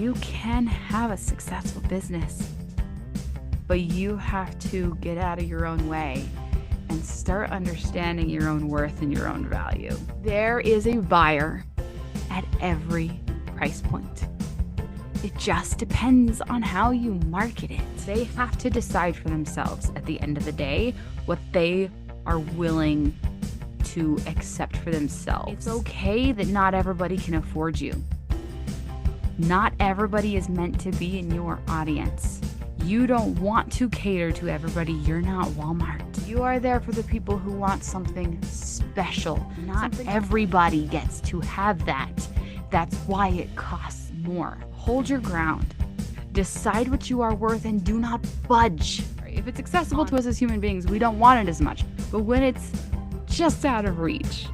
You can have a successful business, but you have to get out of your own way and start understanding your own worth and your own value. There is a buyer at every price point. It just depends on how you market it. They have to decide for themselves at the end of the day what they are willing to accept for themselves. It's okay that not everybody can afford you. Not everybody is meant to be in your audience. You don't want to cater to everybody. You're not Walmart. You are there for the people who want something special. Not everybody gets to have that. That's why it costs more. Hold your ground. Decide what you are worth and do not budge. If it's accessible to us as human beings, we don't want it as much. But when it's just out of reach,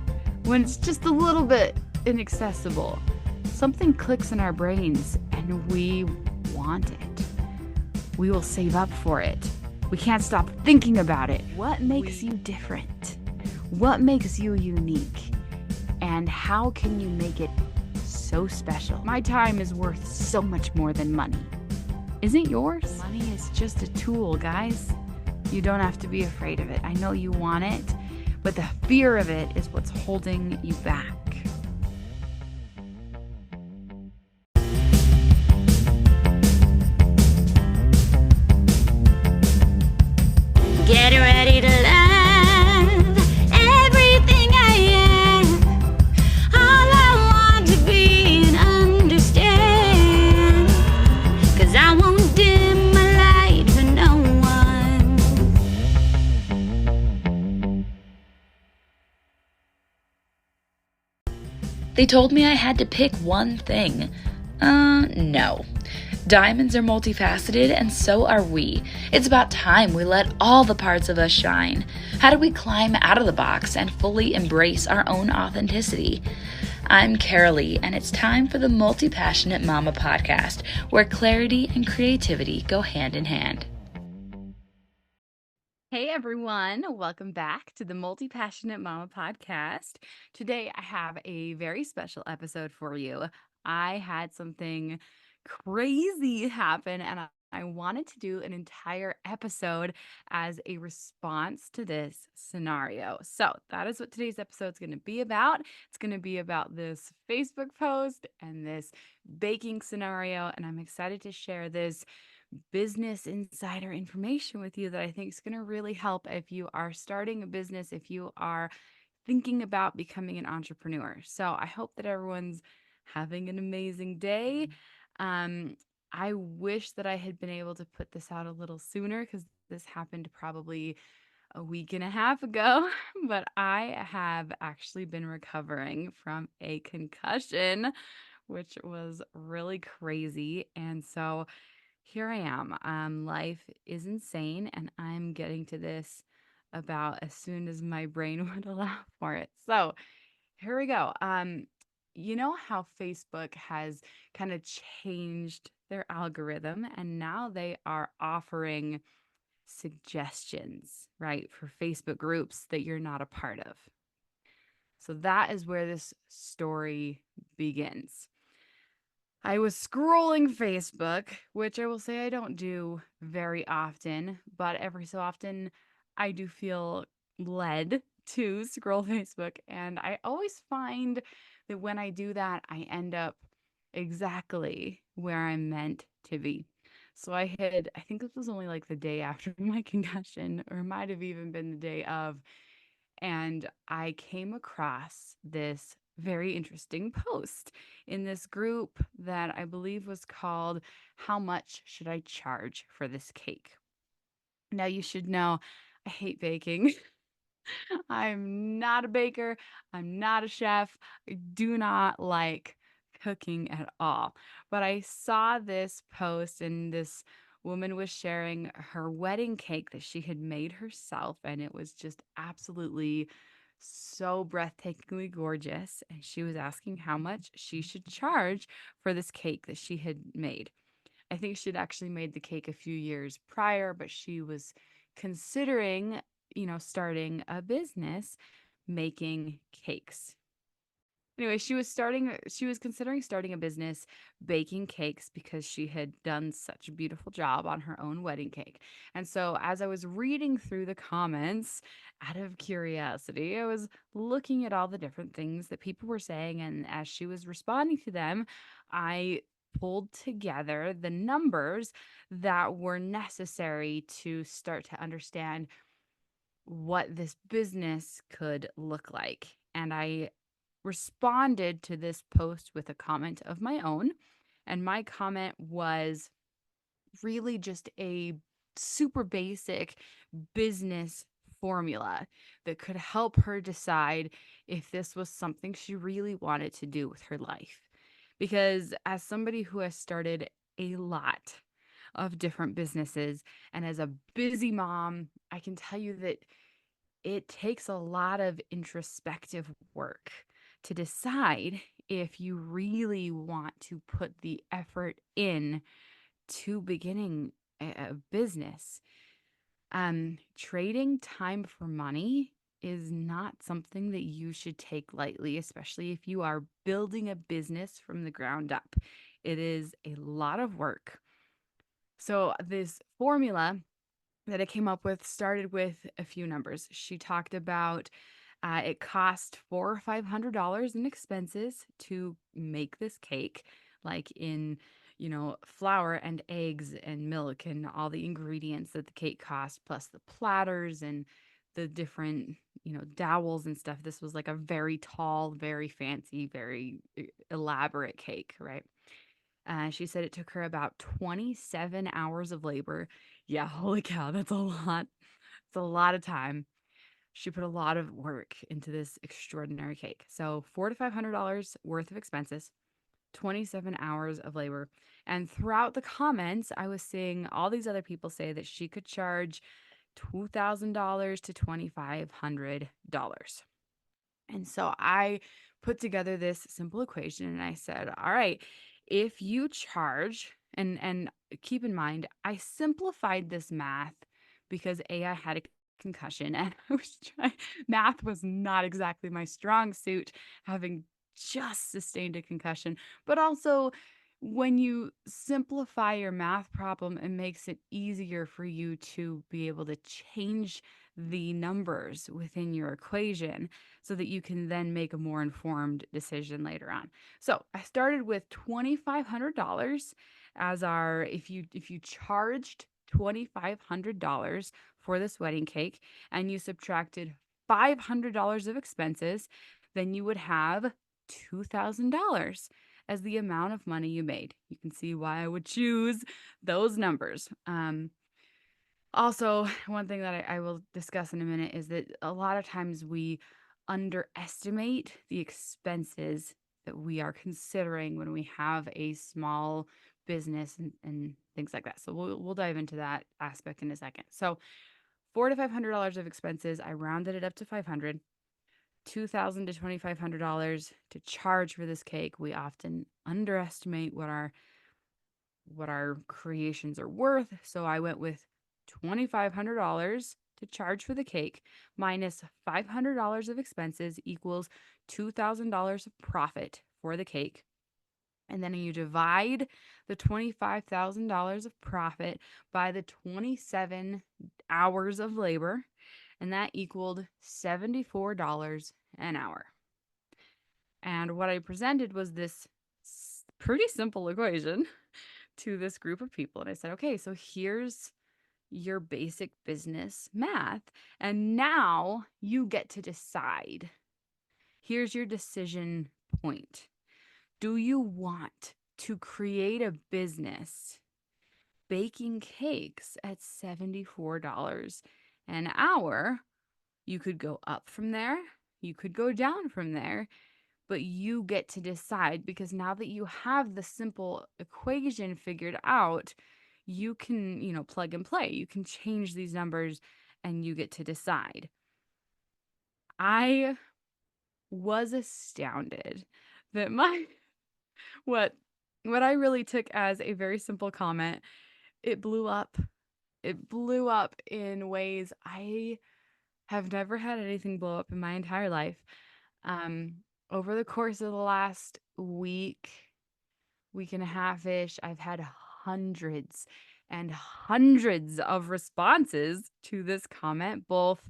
when it's just a little bit inaccessible, something clicks in our brains and we want it. We will save up for it. We can't stop thinking about it. What makes you different? What makes you unique? And how can you make it so special? My time is worth so much more than money. Isn't yours? Money is just a tool, guys. You don't have to be afraid of it. I know you want it, but the fear of it is what's holding you back. Get ready to love everything I am. All I want to be and understand. 'Cause I won't dim my light for no one. They told me I had to pick one thing. No. Diamonds are multifaceted, and so are we. It's about time we let all the parts of us shine. How do we climb out of the box and fully embrace our own authenticity? I'm Carolee, and it's time for the Multi-Passionate Mama podcast, where clarity and creativity go hand in hand. Hey everyone, welcome back to the Multi-Passionate Mama podcast. Today I have a very special episode for you. I had something crazy happen and I wanted to do an entire episode as a response to this scenario. So that is what today's episode is going to be about. It's going to be about this Facebook post and this baking scenario, and I'm excited to share this business insider information with you that I think is going to really help if you are starting a business, if you are thinking about becoming an entrepreneur. So I hope that everyone's having an amazing day. I wish that I had been able to put this out a little sooner because this happened probably a week and a half ago, but I have actually been recovering from a concussion, which was really crazy. And so here I am. Life is insane, and I'm getting to this about as soon as my brain would allow for it. So here we go. You know how Facebook has kind of changed their algorithm, and now they are offering suggestions, right, for Facebook groups that you're not a part of. So that is where this story begins. I was scrolling Facebook, which I will say I don't do very often, but every so often I do feel led to scroll Facebook. And I always find that when I do that, I end up exactly where I'm meant to be. So I think this was only like the day after my concussion, or it might have even been the day of, and I came across this very interesting post in this group that I believe was called "How Much Should I Charge for This Cake?" Now, you should know I hate baking. I'm not a baker. I'm not a chef. I do not like cooking at all. But I saw this post, and this woman was sharing her wedding cake that she had made herself, and it was just absolutely so breathtakingly gorgeous. And she was asking how much she should charge for this cake that she had made. I think she'd actually made the cake a few years prior, but she was considering, starting a business making cakes. Anyway, she was considering starting a business baking cakes because she had done such a beautiful job on her own wedding cake. And so as I was reading through the comments out of curiosity, I was looking at all the different things that people were saying, and as she was responding to them, I pulled together the numbers that were necessary to start to understand what this business could look like. And I responded to this post with a comment of my own. And my comment was really just a super basic business formula that could help her decide if this was something she really wanted to do with her life. Because as somebody who has started a lot of different businesses and as a busy mom, I can tell you that it takes a lot of introspective work to decide if you really want to put the effort in to beginning a business. Trading time for money is not something that you should take lightly, especially if you are building a business from the ground up. It is a lot of work. So, this formula that I came up with started with a few numbers. She talked about it cost $400 or $500 in expenses to make this cake, like in, flour and eggs and milk and all the ingredients that the cake cost, plus the platters and the different, dowels and stuff. This was like a very tall, very fancy, very elaborate cake, right? She said it took her about 27 hours of labor. Yeah, holy cow, that's a lot. It's a lot of time. She put a lot of work into this extraordinary cake. So $400 to $500 worth of expenses, 27 hours of labor. And throughout the comments, I was seeing all these other people say that she could charge $2,000 to $2,500. And so I put together this simple equation and I said, all right, if you charge and keep in mind, I simplified this math because I had a concussion and math was not exactly my strong suit, having just sustained a concussion, but also when you simplify your math problem, it makes it easier for you to be able to change the numbers within your equation so that you can then make a more informed decision later on. So I started with $2,500 as our if you charged $2,500 for this wedding cake and you subtracted $500 of expenses, then you would have $2,000 as the amount of money you made. You can see why I would choose those numbers. Also, one thing that I will discuss in a minute is that a lot of times we underestimate the expenses that we are considering when we have a small business and things like that. So we'll dive into that aspect in a second. So $400 to $500 of expenses. I rounded it up to 500. $2,000 to $2,500 to charge for this cake. We often underestimate what our creations are worth. So I went with $2,500 to charge for the cake minus $500 of expenses equals $2,000 of profit for the cake. And then you divide the $25,000 of profit by the 27 hours of labor, and that equaled $74 an hour. And what I presented was this pretty simple equation to this group of people. And I said, okay, so here's your basic business math. And now you get to decide. Here's your decision point. Do you want to create a business baking cakes at $74 an hour? You could go up from there. You could go down from there. But you get to decide because now that you have the simple equation figured out, you can, plug and play. You can change these numbers and you get to decide. I was astounded that what I really took as a very simple comment, it blew up. It blew up in ways I have never had anything blow up in my entire life. over the course of the last week and a half ish, I've had hundreds and hundreds of responses to this comment, both,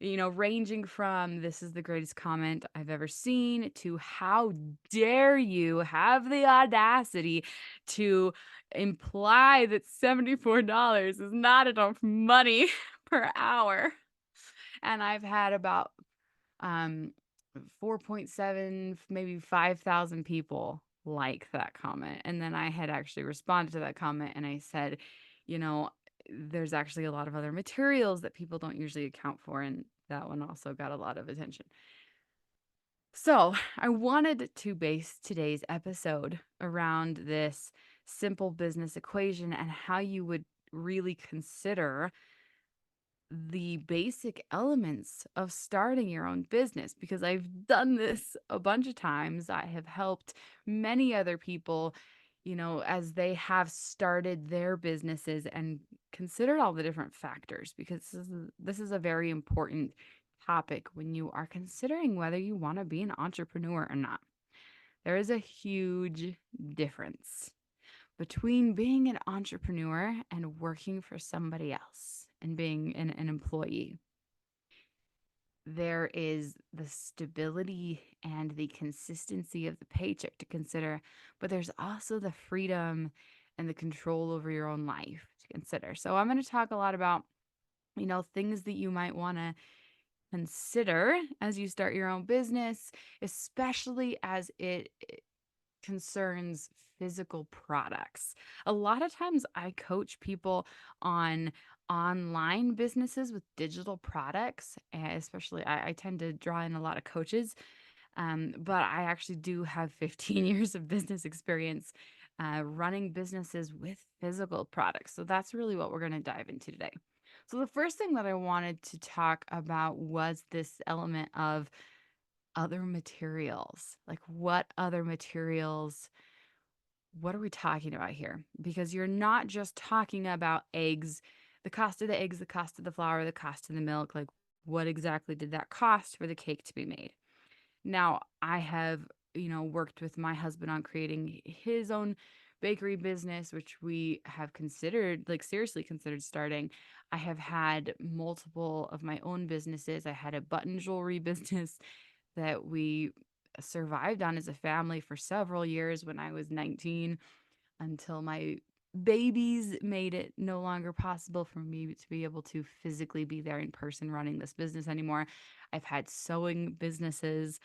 ranging from "this is the greatest comment I've ever seen" to "how dare you have the audacity to imply that $74 is not enough money per hour." And I've had about um 4.7, maybe 5,000 people like that comment. And then I had actually responded to that comment and I said, you know, there's actually a lot of other materials that people don't usually account for. And that one also got a lot of attention. So I wanted to base today's episode around this simple business equation and how you would really consider the basic elements of starting your own business, because I've done this a bunch of times. I have helped many other people, as they have started their businesses and considered all the different factors, because this is a very important topic when you are considering whether you want to be an entrepreneur or not. There is a huge difference between being an entrepreneur and working for somebody else and being an employee. There is the stability and the consistency of the paycheck to consider, but there's also the freedom and the control over your own life to consider. So I'm going to talk a lot about, things that you might want to consider as you start your own business, especially as it concerns physical products. A lot of times I coach people on online businesses with digital products, especially I tend to draw in a lot of coaches. But I actually do have 15 years of business experience running businesses with physical products. So that's really what we're going to dive into today. So the first thing that I wanted to talk about was this element of other materials. Like, what other materials? What are we talking about here? Because you're not just talking about eggs, the cost of the eggs, the cost of the flour, the cost of the milk. Like, what exactly did that cost for the cake to be made? Now, I have, worked with my husband on creating his own bakery business, which we have considered, like seriously considered starting. I have had multiple of my own businesses. I had a button jewelry business that we survived on as a family for several years when I was 19, until my babies made it no longer possible for me to be able to physically be there in person running this business anymore. I've had sewing businesses.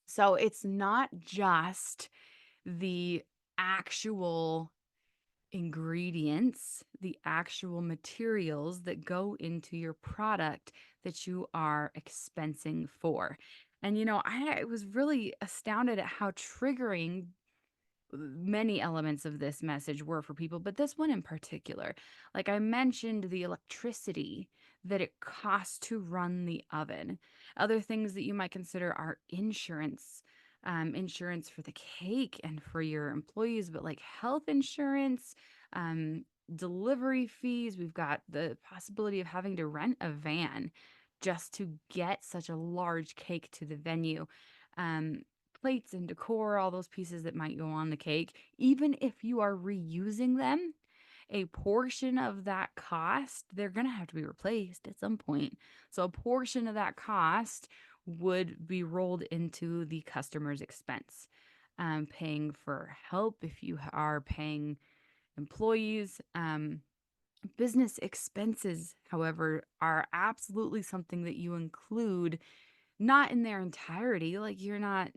So it's not just the actual ingredients, the actual materials that go into your product that you are expensing for. And, I was really astounded at how triggering many elements of this message were for people, but this one in particular. Like I mentioned, the electricity that it costs to run the oven. Other things that you might consider are insurance. Insurance for the cake and for your employees, but like health insurance, delivery fees. We've got the possibility of having to rent a van just to get such a large cake to the venue. Um, Plates and decor, all those pieces that might go on the cake. Even if you are reusing them, a portion of that cost, they're going to have to be replaced at some point. So a portion of that cost would be rolled into the customer's expense. Paying for help if you are paying employees. Business expenses, however, are absolutely something that you include, not in their entirety. Like you're not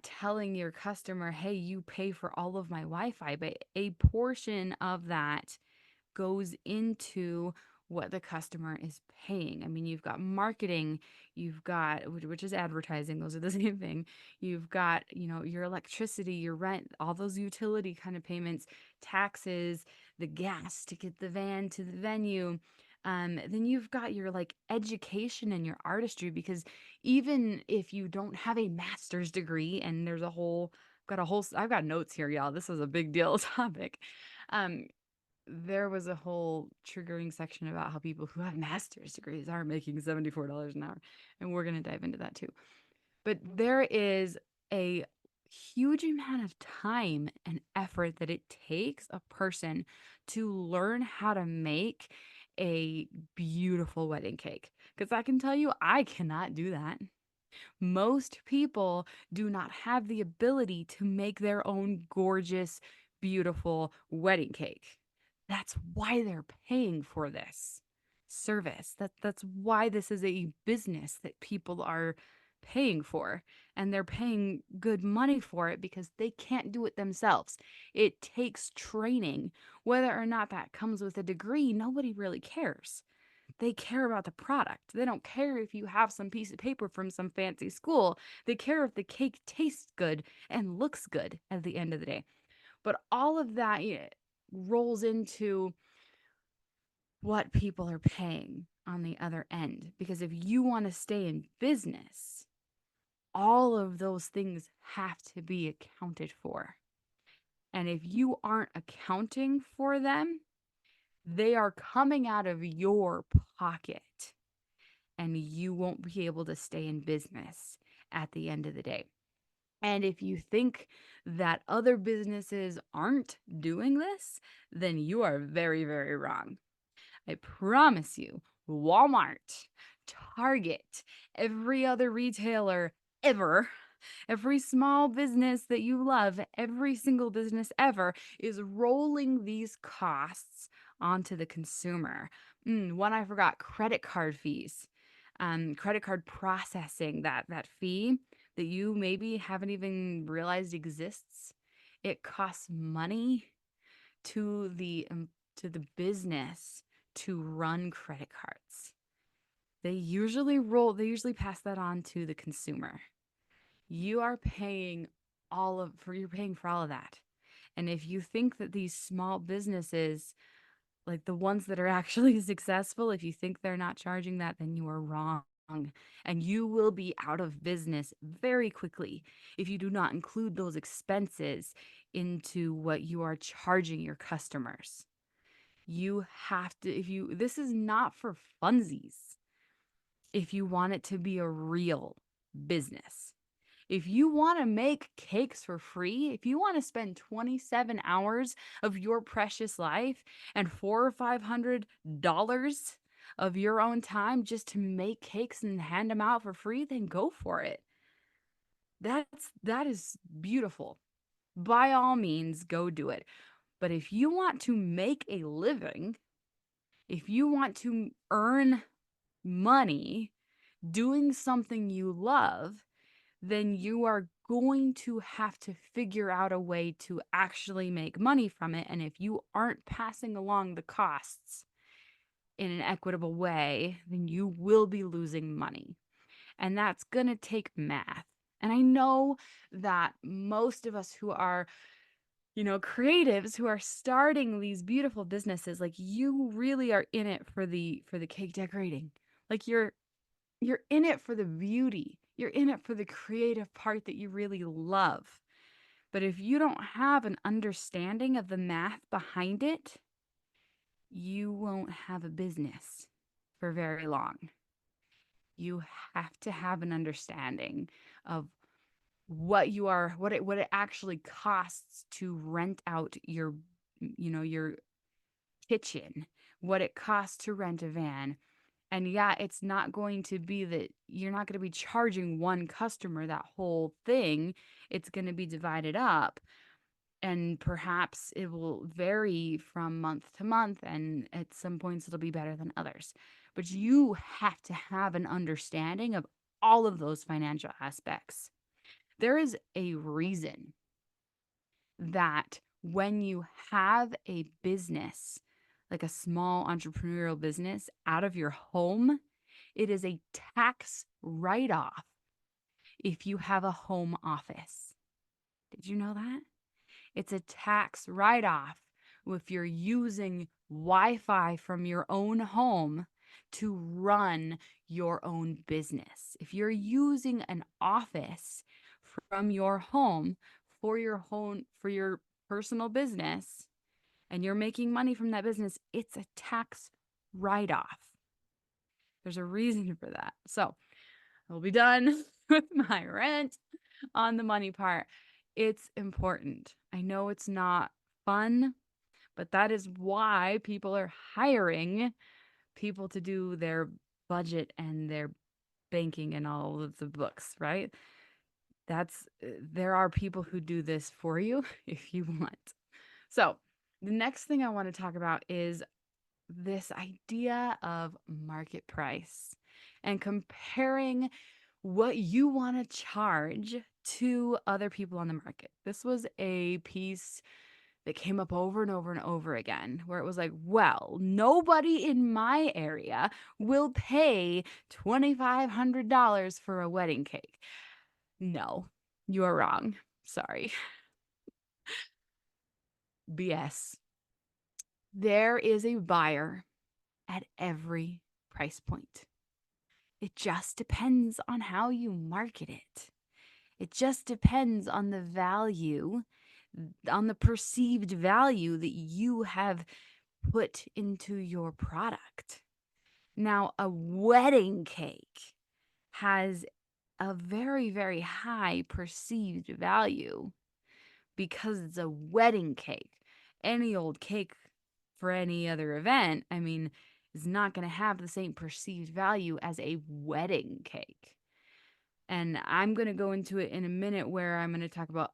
telling your customer, hey, you pay for all of my Wi-Fi, but a portion of that goes into what the customer is paying. I mean, you've got marketing, you've got, which is advertising, those are the same thing. You've got, your electricity, your rent, all those utility kind of payments, taxes, the gas to get the van to the venue. Then you've got your like education and your artistry, because even if you don't have a master's degree, and I've got notes here, y'all. This is a big deal topic. Um, there was a whole triggering section about how people who have master's degrees are making $74 an hour. And we're going to dive into that too. But there is a huge amount of time and effort that it takes a person to learn how to make a beautiful wedding cake. Because I can tell you, I cannot do that. Most people do not have the ability to make their own gorgeous, beautiful wedding cake. That's why they're paying for this service. That's why this is a business that people are paying for, and they're paying good money for it because they can't do it themselves. It takes training. Whether or not that comes with a degree, nobody really cares. They care about the product. They don't care if you have some piece of paper from some fancy school. They care if the cake tastes good and looks good at the end of the day. But all of that rolls into what people are paying on the other end. Because if you want to stay in business, all of those things have to be accounted for. And if you aren't accounting for them, they are coming out of your pocket, and you won't be able to stay in business at the end of the day. And if you think that other businesses aren't doing this, then you are very, very wrong. I promise you, Walmart, Target, every other retailer ever, every small business that you love, every single business ever is rolling these costs onto the consumer. One I forgot, credit card fees, credit card processing, that fee that you maybe haven't even realized exists. It costs money to the business to run credit cards. They usually pass that on to the consumer. You're paying for all of that. And if you think that these small businesses, like the ones that are actually successful, if you think they're not charging that, then you are wrong. And you will be out of business very quickly if you do not include those expenses into what you are charging your customers. You have to, this is not for funsies. If you want it to be a real business, if you want to make cakes for free, if you want to spend 27 hours of your precious life and $400 or $500 of your own time just to make cakes and hand them out for free, then go for it. That is beautiful. By all means, go do it. But if you want to make a living, if you want to earn money doing something you love, then you are going to have to figure out a way to actually make money from it. And if you aren't passing along the costs in an equitable way, then you will be losing money. And that's going to take math. And I know that most of us who are creatives who are starting these beautiful businesses, like you really are in it for the cake decorating. Like you're in it for the beauty. You're in it for the creative part that you really love. But if you don't have an understanding of the math behind it, you won't have a business for very long. You have to have an understanding of what it actually costs to rent out your kitchen, what it costs to rent a van. And yeah, it's not going to be that you're not going to be charging one customer that whole thing. It's going to be divided up. And perhaps it will vary from month to month. And at some points, it'll be better than others. But you have to have an understanding of all of those financial aspects. There is a reason that when you have a business, like a small entrepreneurial business out of your home, it is a tax write-off if you have a home office. Did you know that? It's a tax write-off if you're using Wi-Fi from your own home to run your own business. If you're using an office from your home for your personal business and you're making money from that business, it's a tax write-off. There's a reason for that. So we'll be done. with my rent on the money part. It's important. I know it's not fun, but that is why people are hiring people to do their budget and their banking and all of the books, right? There are people who do this for you if you want. So, the next thing I want to talk about is this idea of market price and comparing what you want to charge to other people on the market. This was a piece that came up over and over and over again, where it was like, well, nobody in my area will pay $2,500 for a wedding cake. No, you are wrong. Sorry. BS. There is a buyer at every price point. It just depends on how you market it. It just depends on the value, on the perceived value that you have put into your product. Now, a wedding cake has a very, very high perceived value because it's a wedding cake. Any old cake for any other event, I mean, is not going to have the same perceived value as a wedding cake. And I'm going to go into it in a minute where I'm going to talk about,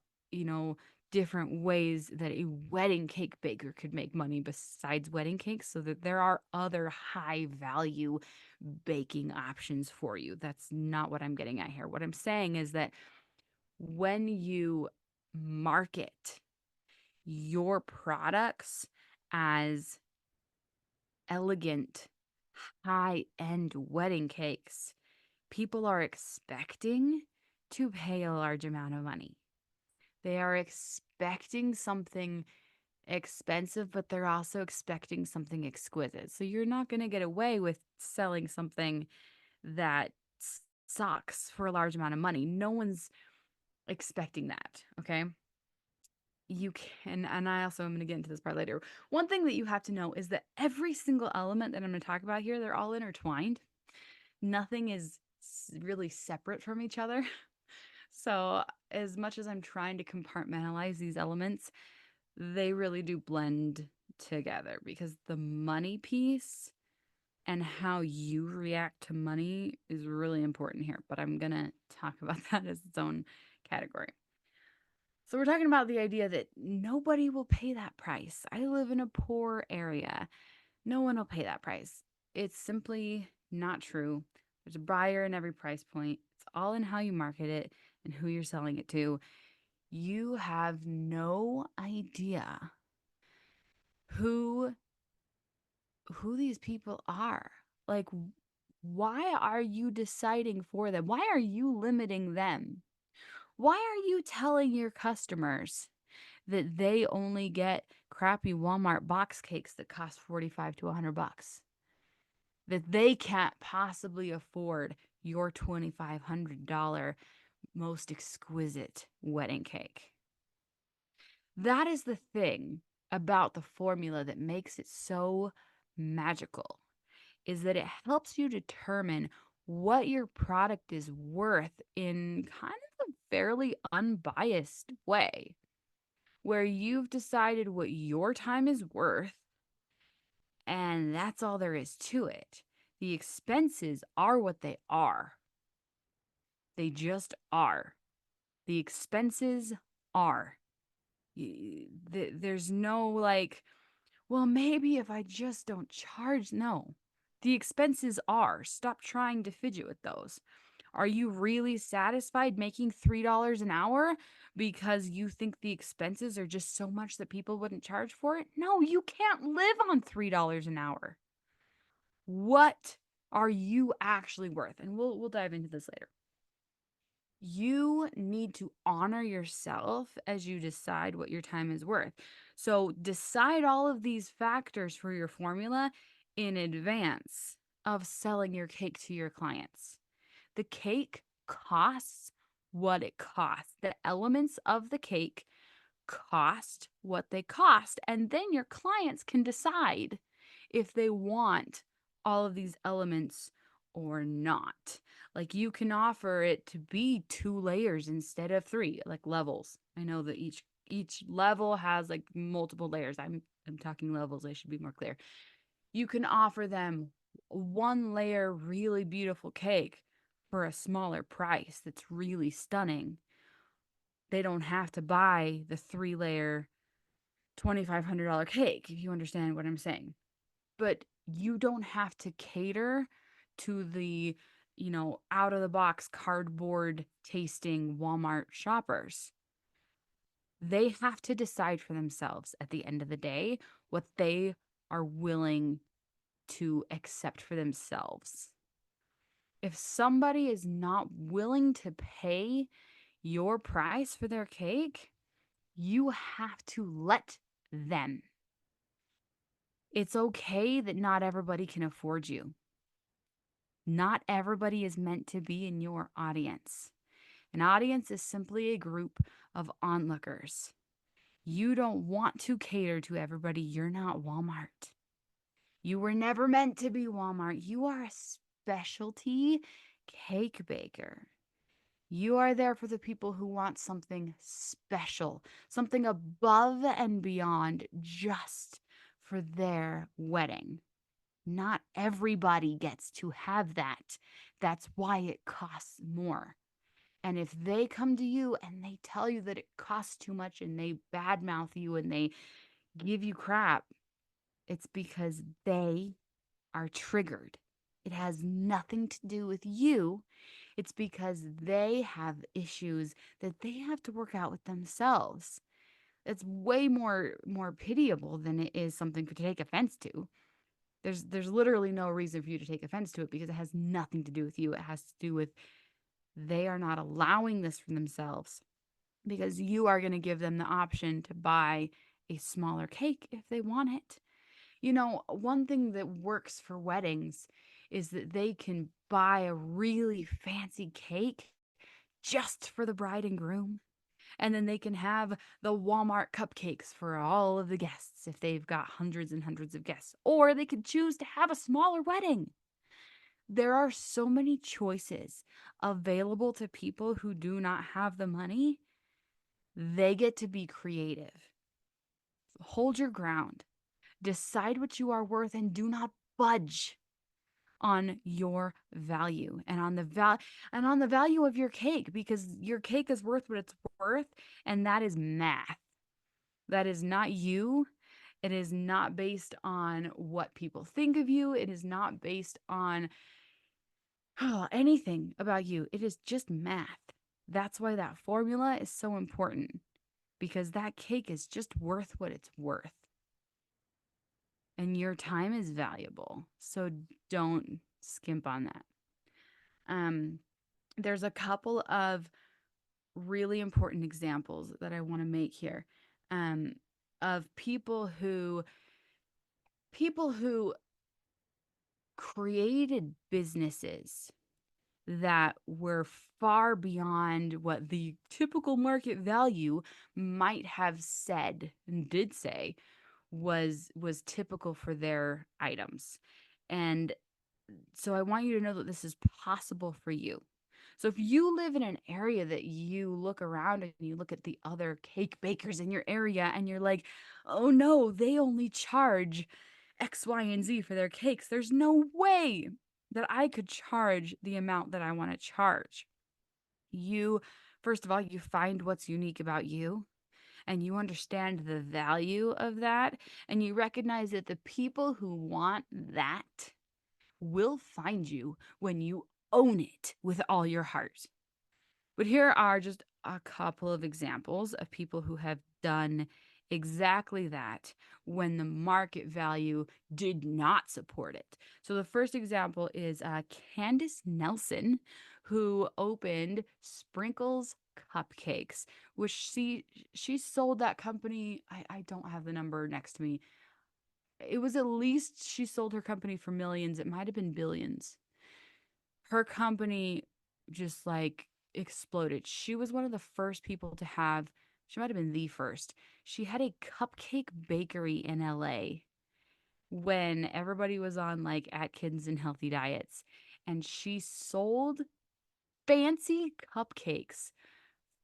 different ways that a wedding cake baker could make money besides wedding cakes, so that there are other high value baking options for you. That's not what I'm getting at here. What I'm saying is that when you market your products as elegant, high-end wedding cakes, people are expecting to pay a large amount of money. They are expecting something expensive, but they're also expecting something exquisite. So you're not going to get away with selling something that sucks for a large amount of money. No one's expecting that, okay? You can, and I also am going to get into this part later. One thing that you have to know is that every single element that I'm going to talk about here, they're all intertwined. Nothing is really separate from each other. So as much as I'm trying to compartmentalize these elements, they really do blend together, because the money piece and how you react to money is really important here. But I'm going to talk about that as its own category. So we're talking about the idea that nobody will pay that price. I live in a poor area. No one will pay that price. It's simply not true. There's a buyer in every price point. It's all in how you market it and who you're selling it to. You have no idea who these people are. Like, why are you deciding for them? Why are you limiting them? Why are you telling your customers that they only get crappy Walmart box cakes that cost $45 to $100? That they can't possibly afford your $2,500 most exquisite wedding cake? That is the thing about the formula that makes it so magical, is that it helps you determine what your product is worth in kind of a fairly unbiased way, where you've decided what your time is worth, and that's all there is to it. The expenses are what they are. They just are. The expenses are. There's no like, well, maybe if I just don't charge. No, the expenses are. Stop trying to fidget with those. Are you really satisfied making $3 an hour because you think the expenses are just so much that people wouldn't charge for it? No, you can't live on $3 an hour. What are you actually worth? And we'll dive into this later. You need to honor yourself as you decide what your time is worth. So decide all of these factors for your formula in advance of selling your cake to your clients. The cake costs what it costs. The elements of the cake cost what they cost. And then your clients can decide if they want all of these elements or not. Like you can offer it to be 2 layers instead of 3, like levels. I know that each level has like multiple layers. I'm talking levels, I should be more clear. You can offer them 1 layer really beautiful cake for a smaller price that's really stunning. They don't have to buy the 3-layer $2,500 cake, if you understand what I'm saying. But you don't have to cater to the, out of the box cardboard tasting Walmart shoppers. They have to decide for themselves at the end of the day what they are willing to accept for themselves. If somebody is not willing to pay your price for their cake, you have to let them. It's okay that not everybody can afford you. Not everybody is meant to be in your audience. An audience is simply a group of onlookers. You don't want to cater to everybody. You're not Walmart. You were never meant to be Walmart. You are a specialty cake baker. You are there for the people who want something special, something above and beyond just for their wedding. Not everybody gets to have that. That's why it costs more. And if they come to you and they tell you that it costs too much and they badmouth you and they give you crap, it's because they are triggered. It has nothing to do with you. It's because they have issues that they have to work out with themselves. It's way more pitiable than it is something to take offense to. There's literally no reason for you to take offense to it because it has nothing to do with you. It has to do with they are not allowing this for themselves because you are going to give them the option to buy a smaller cake if they want it. One thing that works for weddings is that they can buy a really fancy cake just for the bride and groom. And then they can have the Walmart cupcakes for all of the guests if they've got hundreds and hundreds of guests. Or they could choose to have a smaller wedding. There are so many choices available to people who do not have the money. They get to be creative. Hold your ground. Decide what you are worth and do not budge on your value and on the value of your cake, because your cake is worth what it's worth, and that is math. That is not you. It is not based on what people think of you. It is not based on anything about you. It is just math. That's why that formula is so important, because that cake is just worth what it's worth. And your time is valuable. So don't skimp on that. There's a couple of really important examples that I want to make here, of people who created businesses that were far beyond what the typical market value might have said and did say was typical for their items. And so I want you to know that this is possible for you. So if you live in an area that you look around and you look at the other cake bakers in your area and you're like, oh no, they only charge X, Y, and Z for their cakes. There's no way that I could charge the amount that I want to charge. First of all, you find what's unique about you and you understand the value of that. And you recognize that the people who want that will find you when you own it with all your heart. But here are just a couple of examples of people who have done exactly that when the market value did not support it. So the first example is Candace Nelson, who opened Sprinkles Cupcakes, which she sold that company. I don't have the number next to me. It was at least she sold her company for millions. It might have been billions. Her company just like exploded. She was one of the first people to have, she might have been the first. She had a cupcake bakery in LA when everybody was on like Atkins and healthy diets. And she sold fancy cupcakes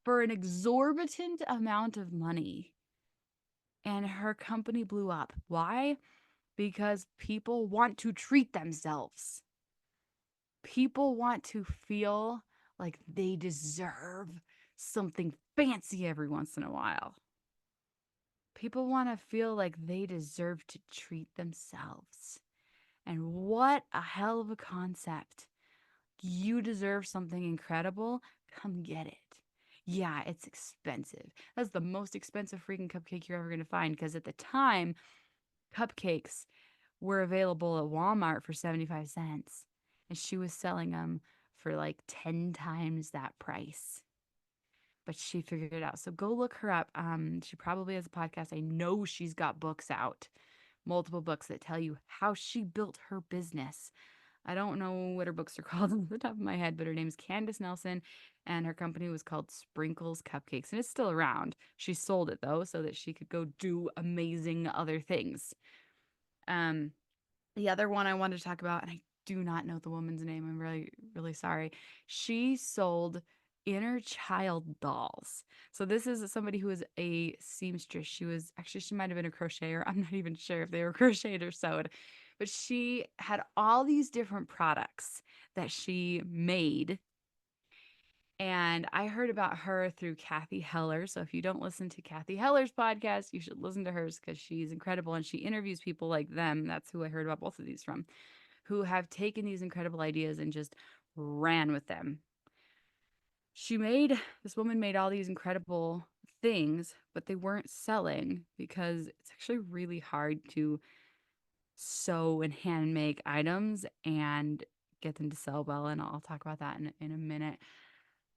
for an exorbitant amount of money. And her company blew up. Why? Because people want to treat themselves. People want to feel like they deserve something fancy every once in a while. People want to feel like they deserve to treat themselves. And what a hell of a concept. You deserve something incredible. Come get it. Yeah, it's expensive. That's the most expensive freaking cupcake you're ever going to find because at the time, cupcakes were available at Walmart for 75 cents. And she was selling them for like 10 times that price. But she figured it out. So go look her up. She probably has a podcast. I know she's got books out, multiple books that tell you how she built her business. I don't know what her books are called off the top of my head, but her name is Candace Nelson, and her company was called Sprinkles Cupcakes, and it's still around. She sold it though, so that she could go do amazing other things. The other one I wanted to talk about, and I do not know the woman's name. I'm really, really sorry. She sold inner child dolls. So this is somebody who is a seamstress. She might have been a crocheter. I'm not even sure if they were crocheted or sewed. But she had all these different products that she made. And I heard about her through Kathy Heller. So if you don't listen to Kathy Heller's podcast, you should listen to hers because she's incredible and she interviews people like them. That's who I heard about both of these from, who have taken these incredible ideas and just ran with them. This woman made all these incredible things, but they weren't selling because it's actually really hard to sew and hand make items and get them to sell well. And I'll talk about that in a minute.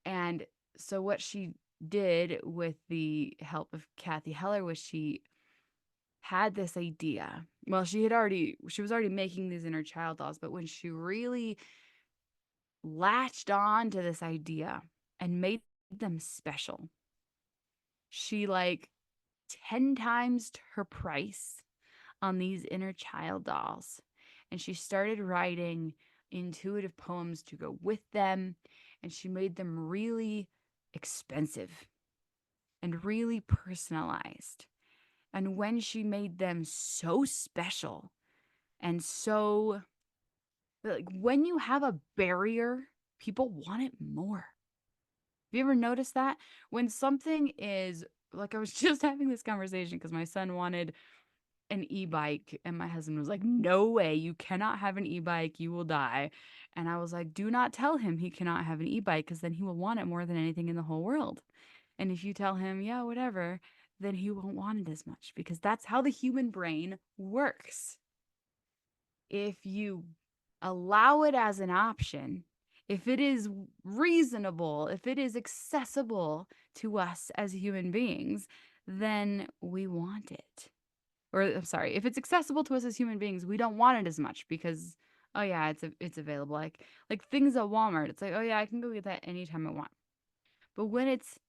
And so what she did with the help of Kathy Heller was she had this idea. Well, she was already making these inner child dolls, but when she really latched on to this idea and made them special, she 10 times her price on these inner child dolls. And she started writing intuitive poems to go with them. And she made them really expensive and really personalized. And when she made them so special and so, when you have a barrier, people want it more. Have you ever noticed that? When something is, I was just having this conversation because my son wanted an e-bike and my husband was like, no way, you cannot have an e-bike, you will die. And I was like, do not tell him he cannot have an e-bike because then he will want it more than anything in the whole world. And if you tell him, yeah, whatever, then he won't want it as much because that's how the human brain works. If you allow it as an option, if it is reasonable, if it is accessible to us as human beings, then we want it. Or I'm sorry, if it's accessible to us as human beings, we don't want it as much because, oh yeah, it's available. Like things at Walmart, it's like, oh yeah, I can go get that anytime I want. But when it's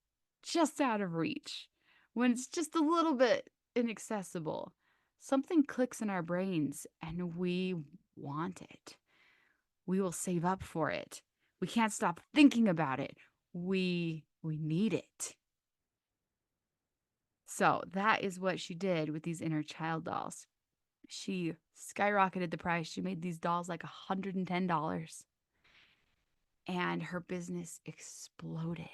just out of reach, when it's just a little bit inaccessible, something clicks in our brains and we want it. We will save up for it. We can't stop thinking about it. We need it. So that is what she did with these inner child dolls. She skyrocketed the price. She made these dolls like $110. And her business exploded.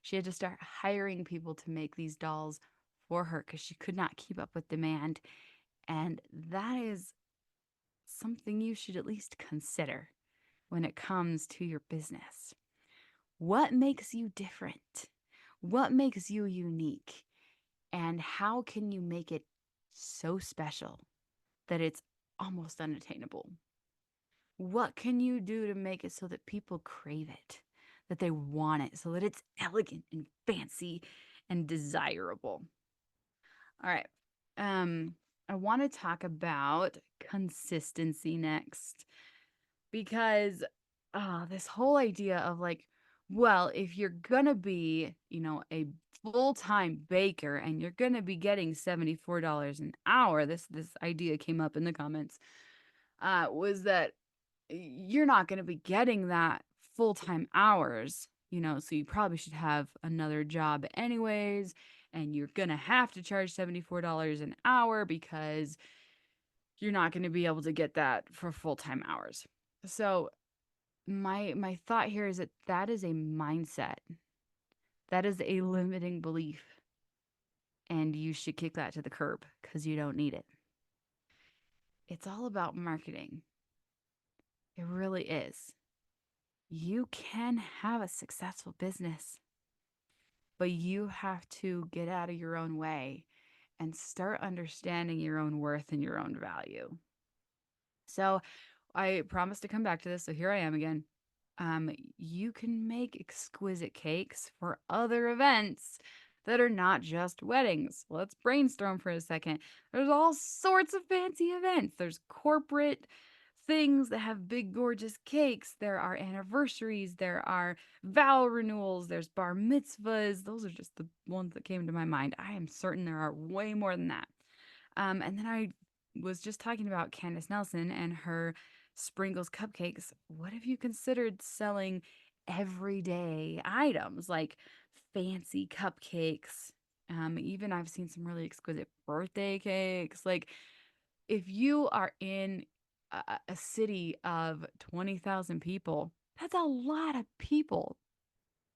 She had to start hiring people to make these dolls for her because she could not keep up with demand. And that is something you should at least consider when it comes to your business. What makes you different? What makes you unique? And how can you make it so special that it's almost unattainable? What can you do to make it so that people crave it, that they want it, so that it's elegant and fancy and desirable? All right. I want to talk about consistency next because this whole idea of well, if you're going to be, a full-time baker and you're going to be getting $74 an hour, this idea came up in the comments, was that you're not going to be getting that full-time hours, so you probably should have another job anyways, and you're gonna have to charge $74 an hour because you're not gonna be able to get that for full-time hours. So my thought here is that that is a mindset. That is a limiting belief, and you should kick that to the curb because you don't need it. It's all about marketing. It really is. You can have a successful business, but you have to get out of your own way and start understanding your own worth and your own value. So I promised to come back to this, so here I am again. You can make exquisite cakes for other events that are not just weddings. Let's brainstorm for a second. There's all sorts of fancy events. There's corporate things that have big, gorgeous cakes. There are anniversaries. There are vow renewals. There's bar mitzvahs. Those are just the ones that came to my mind. I am certain there are way more than that. And then I was just talking about Candace Nelson and her Sprinkles cupcakes. What have you considered selling everyday items like fancy cupcakes? Even I've seen some really exquisite birthday cakes. Like, if you are in a city of 20,000 people, that's a lot of people.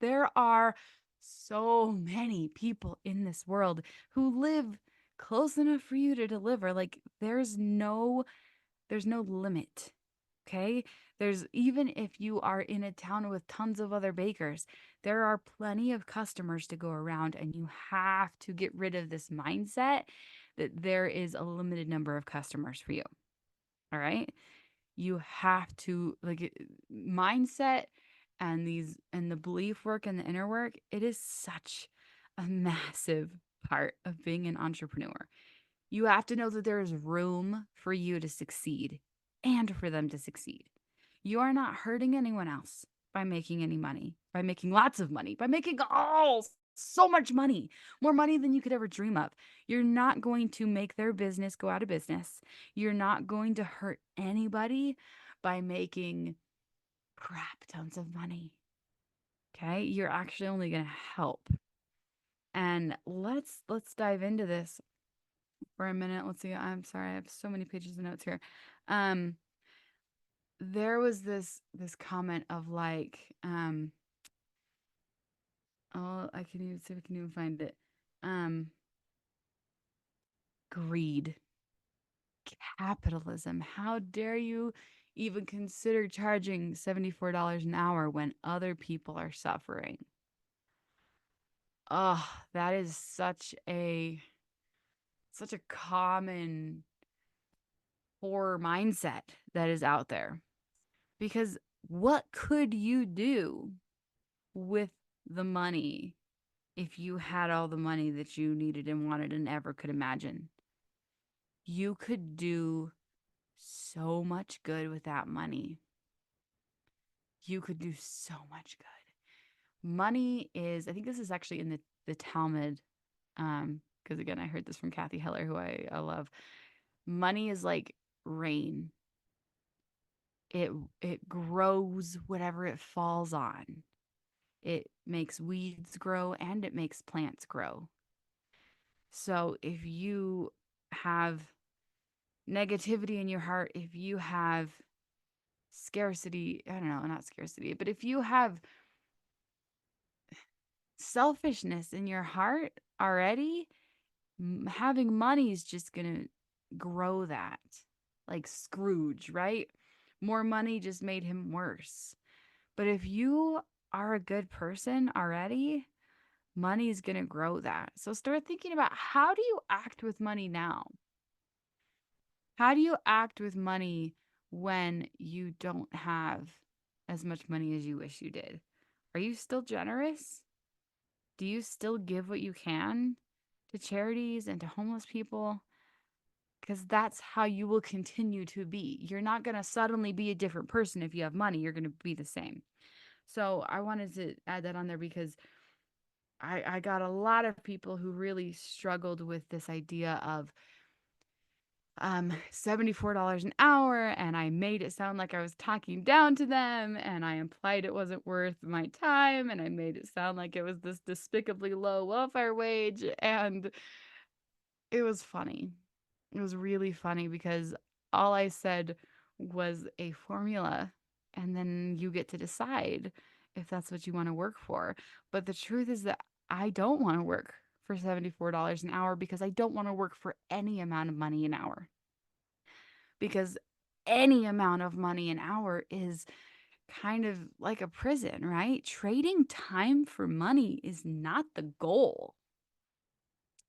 There are so many people in this world who live close enough for you to deliver. Like, there's no limit. Okay? There's even if you are in a town with tons of other bakers, there are plenty of customers to go around, and you have to get rid of this mindset that there is a limited number of customers for you. All right? You have to mindset and the belief work and the inner work, it is such a massive part of being an entrepreneur. You have to know that there is room for you to succeed and for them to succeed. You are not hurting anyone else by making any money, by making lots of money, by making so much money, more money than you could ever dream of. You're not going to make their business go out of business. You're not going to hurt anybody by making crap tons of money. Okay? You're actually only going to help. And let's dive into this for a minute. Let's see. I'm sorry. I have so many pages of notes here. There was this comment of like, I can even see if I can even find it. Greed, capitalism. How dare you even consider charging $74 an hour when other people are suffering? Oh, that is such a common poor mindset that is out there. Because what could you do with the money if you had all the money that you needed and wanted and ever could imagine? You could do so much good with that money. You could do so much good. Money is, I think this is actually in the Talmud, because again, I heard this from Kathy Heller, who I love. Money is like rain. It grows whatever it falls on. It makes weeds grow and it makes plants grow. So if you have negativity in your heart, if you have scarcity, I don't know, not scarcity, but if you have selfishness in your heart already, having money is just going to grow that. Like Scrooge, right? More money just made him worse. But if you are a good person already, money is going to grow that. So start thinking about, how do you act with money now? How do you act with money when you don't have as much money as you wish you did? Are you still generous? Do you still give what you can to charities and to homeless people? Because that's how you will continue to be. You're not going to suddenly be a different person if you have money. You're going to be the same. So I wanted to add that on there because I got a lot of people who really struggled with this idea of $74 an hour, and I made it sound like I was talking down to them, and I implied it wasn't worth my time, and I made it sound like it was this despicably low welfare wage, and it was funny. It was really funny because all I said was a formula, and then you get to decide if that's what you want to work for. But the truth is that I don't want to work for $74 an hour because I don't want to work for any amount of money an hour. Because any amount of money an hour is kind of like a prison, right? Trading time for money is not the goal.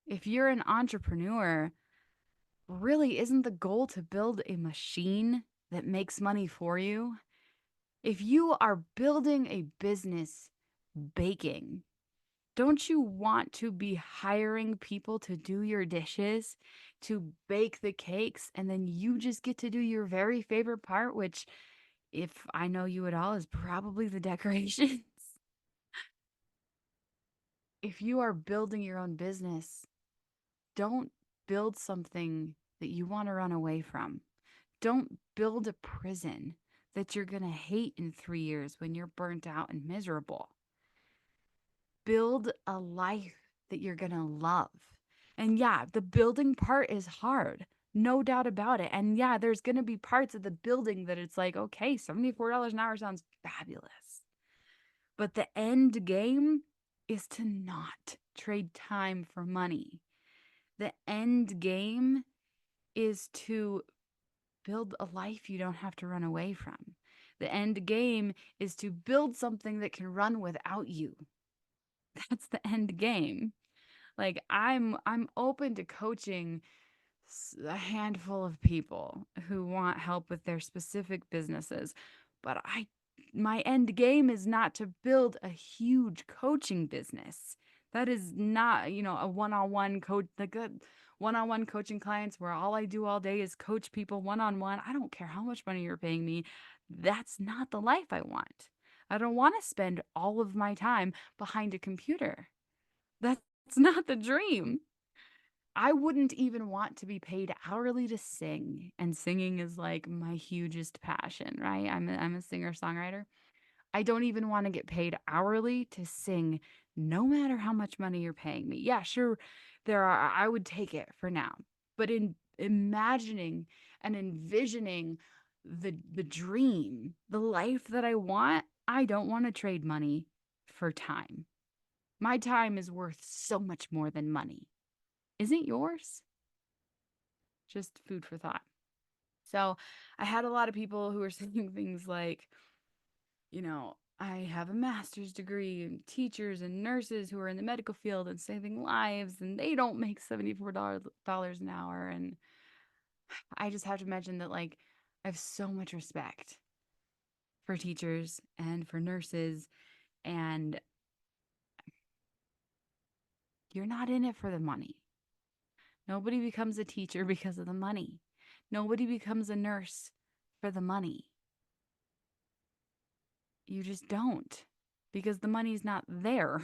If you're an entrepreneur, really isn't the goal to build a machine that makes money for you? If you are building a business baking, don't you want to be hiring people to do your dishes, to bake the cakes, and then you just get to do your very favorite part, which, if I know you at all, is probably the decorations? If you are building your own business, don't build something that you want to run away from. Don't build a prison that you're going to hate in 3 years when you're burnt out and miserable. Build a life that you're going to love. And yeah, the building part is hard. No doubt about it. And yeah, there's going to be parts of the building that it's like, okay, $74 an hour sounds fabulous. But the end game is to not trade time for money. The end game is to build a life you don't have to run away from. The end game is to build something that can run without you. That's the end game. Like I'm open to coaching a handful of people who want help with their specific businesses, but my end game is not to build a huge coaching business. That is not, a one-on-one coach, the good one-on-one coaching clients where all I do all day is coach people one-on-one. I don't care how much money you're paying me. That's not the life I want. I don't want to spend all of my time behind a computer. That's not the dream. I wouldn't even want to be paid hourly to sing, and singing is like my hugest passion, right? I'm a singer-songwriter. I don't even want to get paid hourly to sing, no matter how much money you're paying me. Yeah, sure, I would take it for now. But in imagining and envisioning the dream, the life that I want, I don't want to trade money for time. My time is worth so much more than money. Isn't yours? Just food for thought. So I had a lot of people who were saying things like, I have a master's degree, and teachers and nurses who are in the medical field and saving lives, and they don't make $74 an hour. And I just have to mention that, like, I have so much respect for teachers and for nurses, and you're not in it for the money. Nobody becomes a teacher because of the money. Nobody becomes a nurse for the money. You just don't, because the money's not there.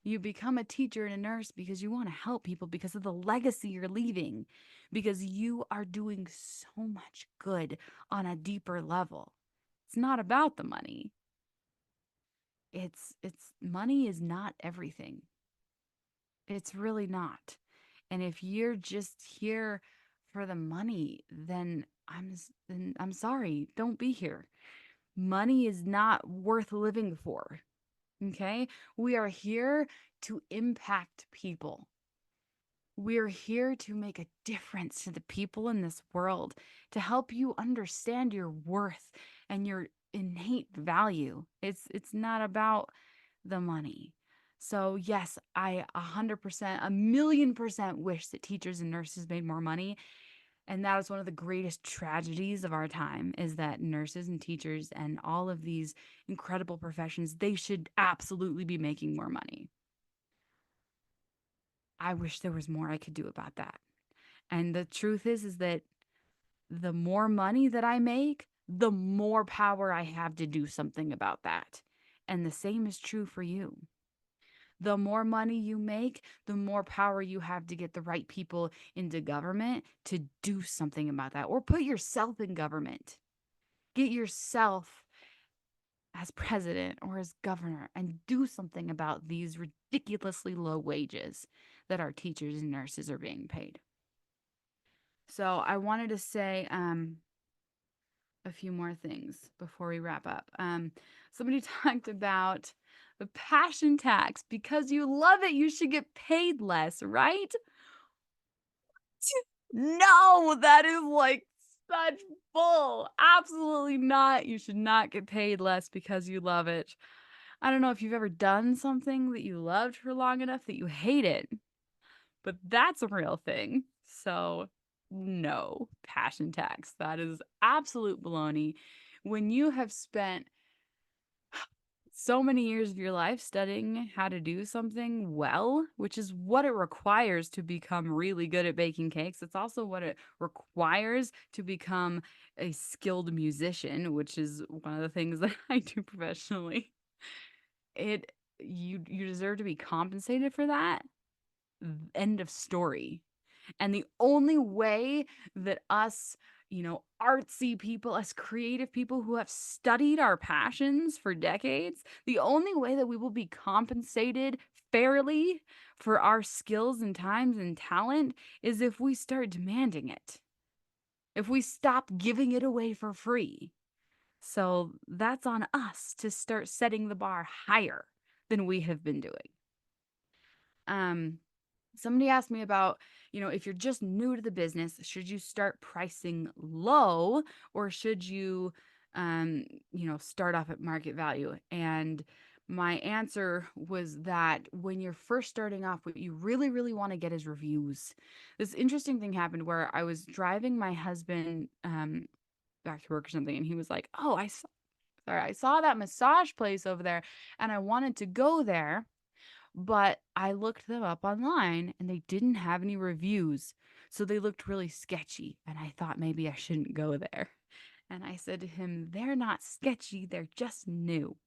You become a teacher and a nurse because you want to help people, because of the legacy you're leaving, because you are doing so much good on a deeper level. It's not about the money. It's money is not everything. It's really not. And if you're just here for the money, then I'm sorry, don't be here. Money is not worth living for. Okay? We are here to impact people. We're here to make a difference to the people in this world, to help you understand your worth and your innate value. It's not about the money. So yes, I 100%, a million percent wish that teachers and nurses made more money. And that is one of the greatest tragedies of our time, is that nurses and teachers and all of these incredible professions, they should absolutely be making more money. I wish there was more I could do about that. And the truth is that the more money that I make, the more power I have to do something about that. And the same is true for you. The more money you make, the more power you have to get the right people into government to do something about that, or put yourself in government. Get yourself as president or as governor and do something about these ridiculously low wages that our teachers and nurses are being paid. So I wanted to say a few more things before we wrap up. Somebody talked about the passion tax. Because you love it, you should get paid less, right? No, that is like such bull. Absolutely not. You should not get paid less because you love it. I don't know if you've ever done something that you loved for long enough that you hate it, but that's a real thing. So, no, passion tax. That is absolute baloney. When you have spent so many years of your life studying how to do something well, which is what it requires to become really good at baking cakes. It's also what it requires to become a skilled musician, which is one of the things that I do professionally. You deserve to be compensated for that. End of story. And the only way that us, artsy people, us creative people who have studied our passions for decades, the only way that we will be compensated fairly for our skills and times and talent is if we start demanding it. If we stop giving it away for free. So that's on us to start setting the bar higher than we have been doing. Somebody asked me about, if you're just new to the business, should you start pricing low or should you, start off at market value? And my answer was that when you're first starting off, what you really, really want to get is reviews. This interesting thing happened where I was driving my husband back to work or something, and he was like, "Oh, I saw that massage place over there, and I wanted to go there." But I looked them up online and they didn't have any reviews. So they looked really sketchy. And I thought maybe I shouldn't go there. And I said to him, "They're not sketchy, they're just new."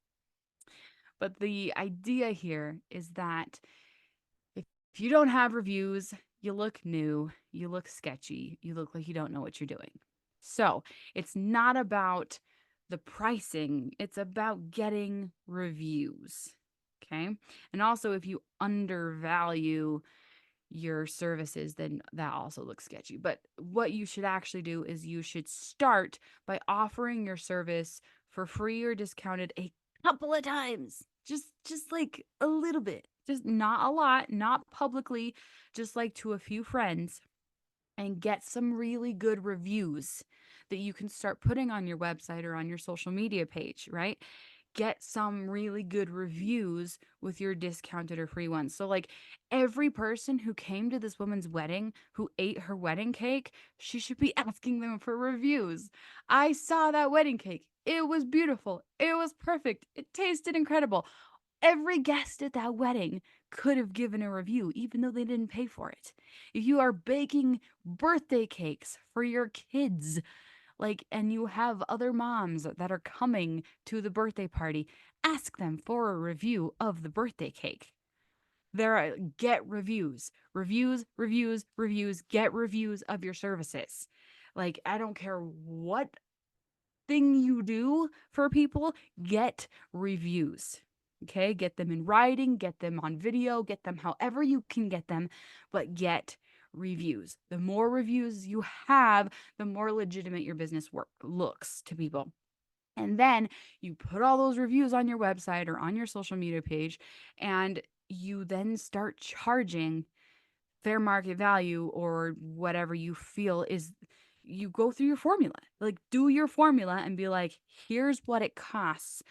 But the idea here is that if you don't have reviews, you look new, you look sketchy, you look like you don't know what you're doing. So it's not about the pricing, it's about getting reviews. Okay. And also, if you undervalue your services, then that also looks sketchy. But what you should actually do is you should start by offering your service for free or discounted a couple of times. Just like a little bit. Just not a lot, not publicly, just like to a few friends, and get some really good reviews that you can start putting on your website or on your social media page, right? Get some really good reviews with your discounted or free ones. So, like, every person who came to this woman's wedding, who ate her wedding cake, she should be asking them for reviews. I saw that wedding cake. It was beautiful. It was perfect. It tasted incredible. Every guest at that wedding could have given a review, even though they didn't pay for it. If you are baking birthday cakes for your kids, and you have other moms that are coming to the birthday party, ask them for a review of the birthday cake. Get reviews, get reviews of your services. I don't care what thing you do for people, get reviews. Okay, get them in writing, get them on video, get them however you can get them, but get reviews. The more reviews you have, the more legitimate your business looks to people. And then you put all those reviews on your website or on your social media page, and you then start charging fair market value or whatever you feel is. You go through your formula, do your formula and be like, here's what it costs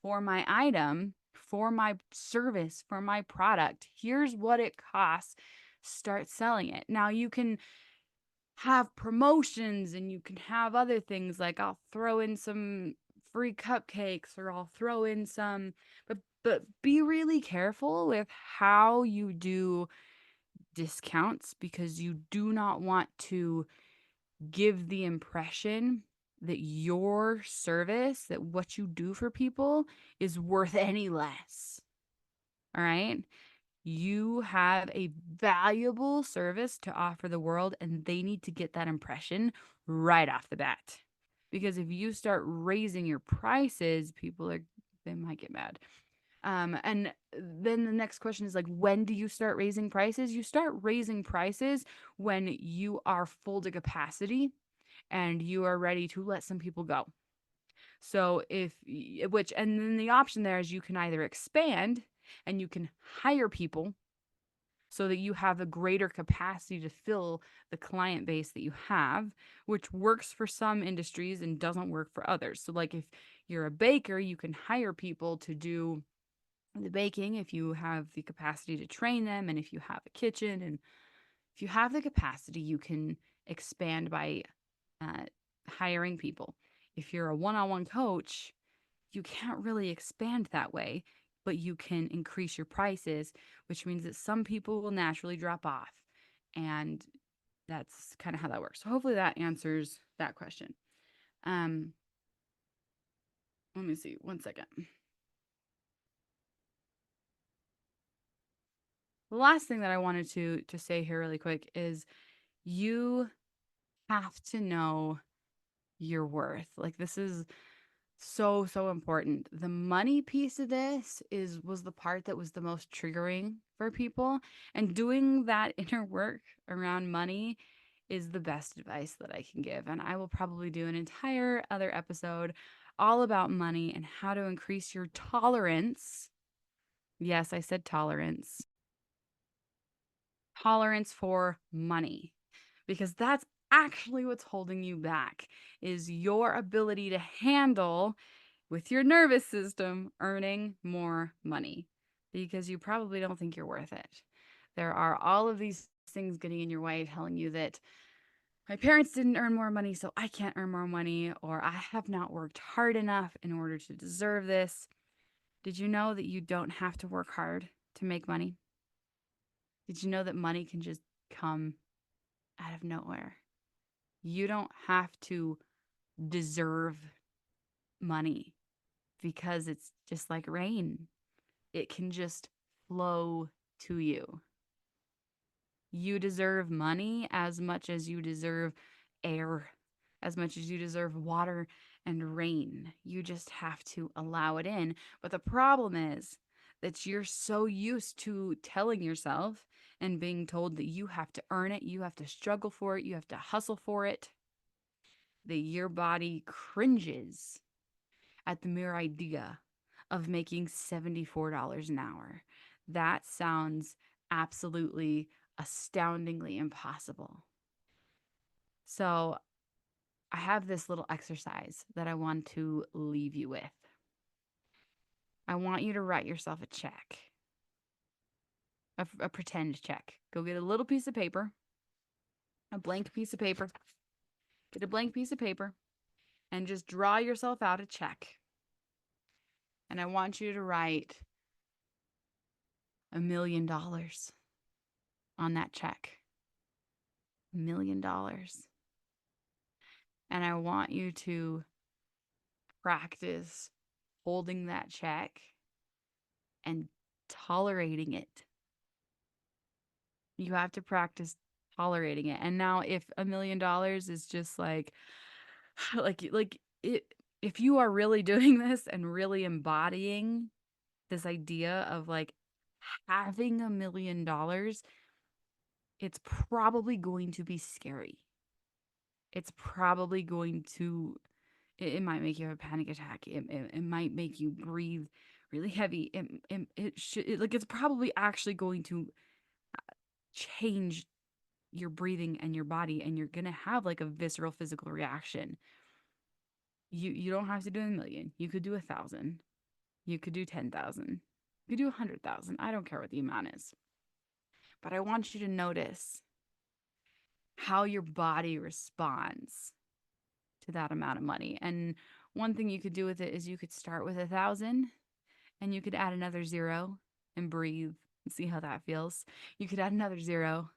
for my item, for my service, for my product. Here's what it costs. Start selling it. Now you can have promotions and you can have other things, like I'll throw in some free cupcakes or I'll throw in some, but be really careful with how you do discounts, because you do not want to give the impression that your service, that what you do for people is worth any less. All right. You have a valuable service to offer the world, and they need to get that impression right off the bat. Because if you start raising your prices, they might get mad. And then the next question is like, when do you start raising prices? You start raising prices when you are full to capacity and you are ready to let some people go. So and then the option there is you can either expand and you can hire people so that you have a greater capacity to fill the client base that you have, which works for some industries and doesn't work for others. So like if you're a baker, you can hire people to do the baking if you have the capacity to train them and if you have a kitchen, and if you have the capacity, you can expand by uh, hiring people. If you're a one-on-one coach, you can't really expand that way, but you can increase your prices, which means that some people will naturally drop off. And that's kind of how that works. So hopefully that answers that question. Let me see, one second. The last thing that I wanted to say here really quick is you have to know your worth. Like this is so important. The money piece of this was the part that was the most triggering for people, and doing that inner work around money is the best advice that I can give. And I will probably do an entire other episode all about money and how to increase your tolerance. Yes, I said tolerance. Tolerance for money, because that's actually what's holding you back is your ability to handle with your nervous system earning more money, because you probably don't think you're worth it. There are all of these things getting in your way telling you that my parents didn't earn more money, so I can't earn more money, or I have not worked hard enough in order to deserve this. Did you know that you don't have to work hard to make money? Did you know that money can just come out of nowhere? You don't have to deserve money because it's just like rain. It can just flow to you. You deserve money as much as you deserve air, as much as you deserve water and rain. You just have to allow it in. But the problem is that you're so used to telling yourself and being told that you have to earn it, you have to struggle for it, you have to hustle for it, that your body cringes at the mere idea of making $74 an hour. That sounds absolutely astoundingly impossible. So, I have this little exercise that I want to leave you with. I want you to write yourself a check, a pretend check. Go get a little piece of paper, a blank piece of paper. Get a blank piece of paper and just draw yourself out a check. And I want you to write $1 million on that check. $1 million. And I want you to practice holding that check and tolerating it. You have to practice tolerating it. And now if $1 million is just like it, if you are really doing this and really embodying this idea of like having $1 million, it's probably going to be scary. It's probably going to, it might make you have a panic attack. It might make you breathe really heavy. It's probably actually going to change your breathing and your body, and you're going to have like a visceral physical reaction. You don't have to do 1 million. You could do 1,000. You could do 10,000. You could do 100,000. I don't care what the amount is. But I want you to notice how your body responds to that amount of money. And one thing you could do with it is you could start with 1,000 and you could add another zero and breathe and see how that feels. You could add another zero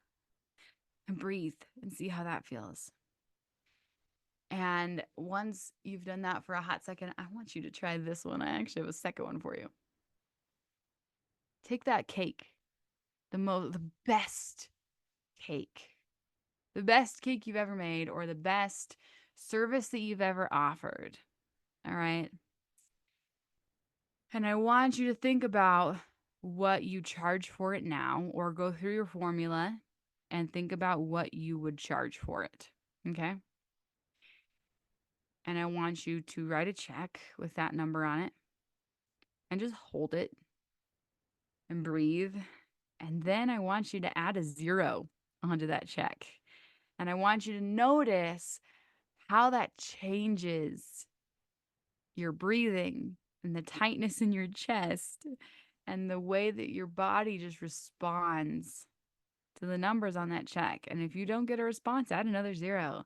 and breathe and see how that feels. And once you've done that for a hot second, I want you to try this one. I actually have a second one for you. Take that cake, the best cake. The best cake you've ever made, or the best service that you've ever offered. All right. And I want you to think about what you charge for it now, or go through your formula and think about what you would charge for it. Okay. And I want you to write a check with that number on it and just hold it and breathe. And then I want you to add a 0 onto that check. And I want you to notice how that changes your breathing and the tightness in your chest and the way that your body just responds to the numbers on that check. And if you don't get a response, add another 0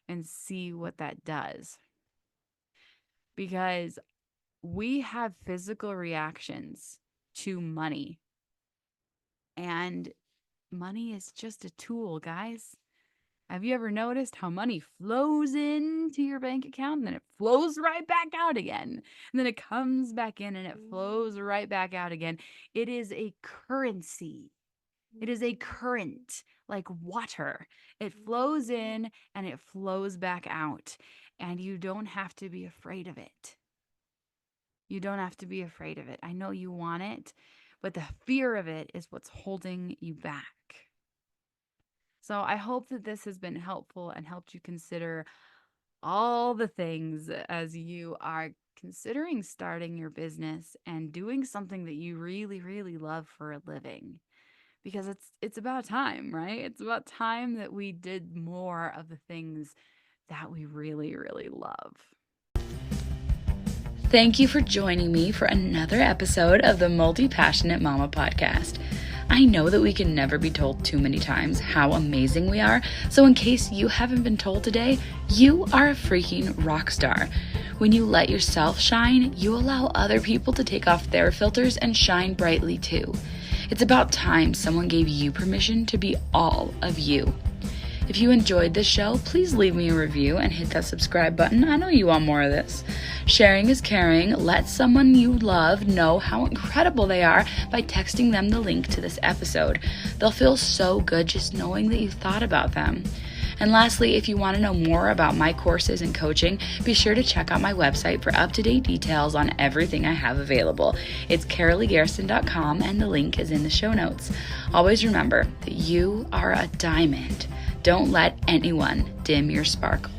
and see what that does. Because we have physical reactions to money. And money is just a tool, guys. Have you ever noticed how money flows into your bank account and then it flows right back out again? And then it comes back in and it flows right back out again. It is a currency. It is a current, like water. It flows in and it flows back out. And you don't have to be afraid of it. You don't have to be afraid of it. I know you want it, but the fear of it is what's holding you back. So I hope that this has been helpful and helped you consider all the things as you are considering starting your business and doing something that you really, really love for a living. Because it's about time, right? It's about time that we did more of the things that we really, really love. Thank you for joining me for another episode of the Multi-Passionate Mama podcast. I know that we can never be told too many times how amazing we are, so in case you haven't been told today, you are a freaking rock star. When you let yourself shine, you allow other people to take off their filters and shine brightly too. It's about time someone gave you permission to be all of you. If you enjoyed this show, please leave me a review and hit that subscribe button. I know you want more of this. Sharing is caring. Let someone you love know how incredible they are by texting them the link to this episode. They'll feel so good just knowing that you thought about them. And lastly, if you want to know more about my courses and coaching, be sure to check out my website for up-to-date details on everything I have available. It's CaroleeGarrison.com and the link is in the show notes. Always remember that you are a diamond. Don't let anyone dim your sparkle.